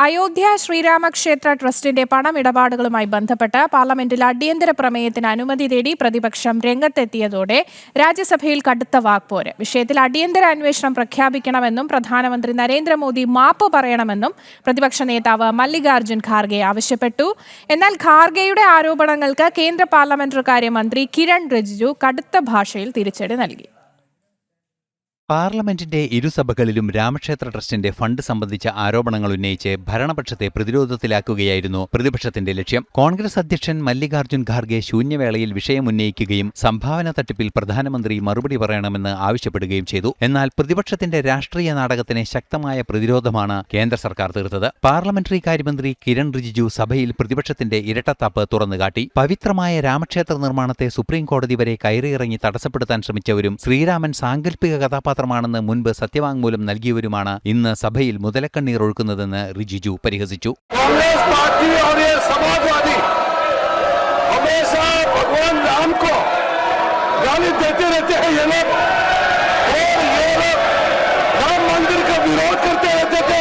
അയോധ്യ ശ്രീരാമക്ഷേത്ര ട്രസ്റ്റിന്റെ പണമിടപാടുകളുമായി ബന്ധപ്പെട്ട് പാർലമെന്റിൽ അടിയന്തര പ്രമേയത്തിന് അനുമതി തേടി പ്രതിപക്ഷം രംഗത്തെത്തിയതോടെ രാജ്യസഭയിൽ കടുത്ത വാക്പോര്. വിഷയത്തിൽ അടിയന്തര അന്വേഷണം പ്രഖ്യാപിക്കണമെന്നും പ്രധാനമന്ത്രി നരേന്ദ്രമോദി മാപ്പ് പറയണമെന്നും പ്രതിപക്ഷ നേതാവ് മല്ലികാർജ്ജുൻ ഖാർഗെ ആവശ്യപ്പെട്ടു. എന്നാൽ ഖാർഗെയുടെ ആരോപണങ്ങൾക്ക് കേന്ദ്ര പാർലമെന്ററി കാര്യമന്ത്രി കിരൺ റിജിജു കടുത്ത ഭാഷയിൽ തിരിച്ചടി നൽകി. പാർലമെന്റിന്റെ ഇരുസഭകളിലും രാമക്ഷേത്ര ട്രസ്റ്റിന്റെ ഫണ്ട് സംബന്ധിച്ച ആരോപണങ്ങൾ ഉന്നയിച്ച് ഭരണപക്ഷത്തെ പ്രതിരോധത്തിലാക്കുകയായിരുന്നു പ്രതിപക്ഷത്തിന്റെ ലക്ഷ്യം. കോൺഗ്രസ് അധ്യക്ഷൻ മല്ലികാർജ്ജുൻ ഖാർഗെ ശൂന്യവേളയിൽ വിഷയമുന്നയിക്കുകയും സംഭാവന തട്ടിപ്പിൽ പ്രധാനമന്ത്രി മറുപടി പറയണമെന്ന് ആവശ്യപ്പെടുകയും ചെയ്തു. എന്നാൽ പ്രതിപക്ഷത്തിന്റെ രാഷ്ട്രീയ നാടകത്തിന് ശക്തമായ പ്രതിരോധമാണ് കേന്ദ്ര സർക്കാർ തീർത്തത്. പാർലമെന്ററി കാര്യമന്ത്രി കിരൺ റിജിജു സഭയിൽ പ്രതിപക്ഷത്തിന്റെ ഇരട്ടത്താപ്പ് തുറന്നുകാട്ടി. പവിത്രമായ രാമക്ഷേത്ര നിർമ്മാണത്തെ സുപ്രീംകോടതി വരെ കയറിയിറങ്ങി തടസ്സപ്പെടുത്താൻ ശ്രമിച്ചവരും ശ്രീരാമൻ സാങ്കല്പിക കഥാപാത്രമാണെന്ന് മുൻപ് സത്യവാങ്മൂലം നൽകിയവരുമാണ് ഇന്ന് സഭയിൽ മുതലക്കണ്ണീർ ഒഴുക്കുന്നതെന്ന് റിജിജു പരിഹസിച്ചു. कांग्रेस पार्टी और ये समाजवादी हमेशा भगवान राम को गाली देते रहते हैं ये लोग, और ये लोग राम मंदिर का विरोध करते रहते थे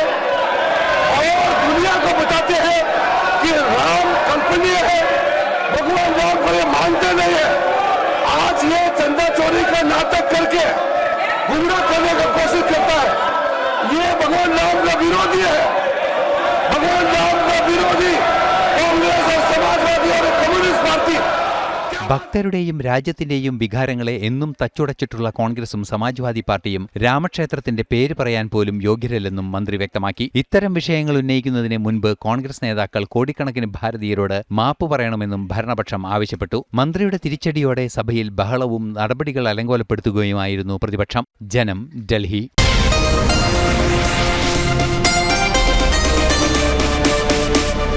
और दुनिया को बताते हैं कि राम कंपनी है, भगवान राम को ये मानते नहीं है। आज ये चंदा चोरी का नाटक करके गुमराह करने का कोशिश करता है। ये भगवान राम का विरोधी है, भगवान राम का विरोधी कांग्रेस और समाजवादी और कम्युनिस्ट पार्टी। ഭക്തരുടെയും രാജ്യത്തിന്റെയും വികാരങ്ങളെ എന്നും തച്ചുടച്ചിട്ടുള്ള കോൺഗ്രസും സമാജ്വാദി പാർട്ടിയും രാമക്ഷേത്രത്തിന്റെ പേര് പറയാൻ പോലും യോഗ്യരല്ലെന്നും മന്ത്രി വ്യക്തമാക്കി. ഇത്തരം വിഷയങ്ങൾ ഉന്നയിക്കുന്നതിന് മുൻപ് കോൺഗ്രസ് നേതാക്കൾ കോടിക്കണക്കിന് ഭാരതീയരോട് മാപ്പ് പറയണമെന്നും ഭരണപക്ഷം ആവശ്യപ്പെട്ടു. മന്ത്രിയുടെ തിരിച്ചടിയോടെ സഭയിൽ ബഹളവും നടപടികൾ അലങ്കോലപ്പെടുത്തുകയുമായിരുന്നു പ്രതിപക്ഷം. ജനം, ഡൽഹി.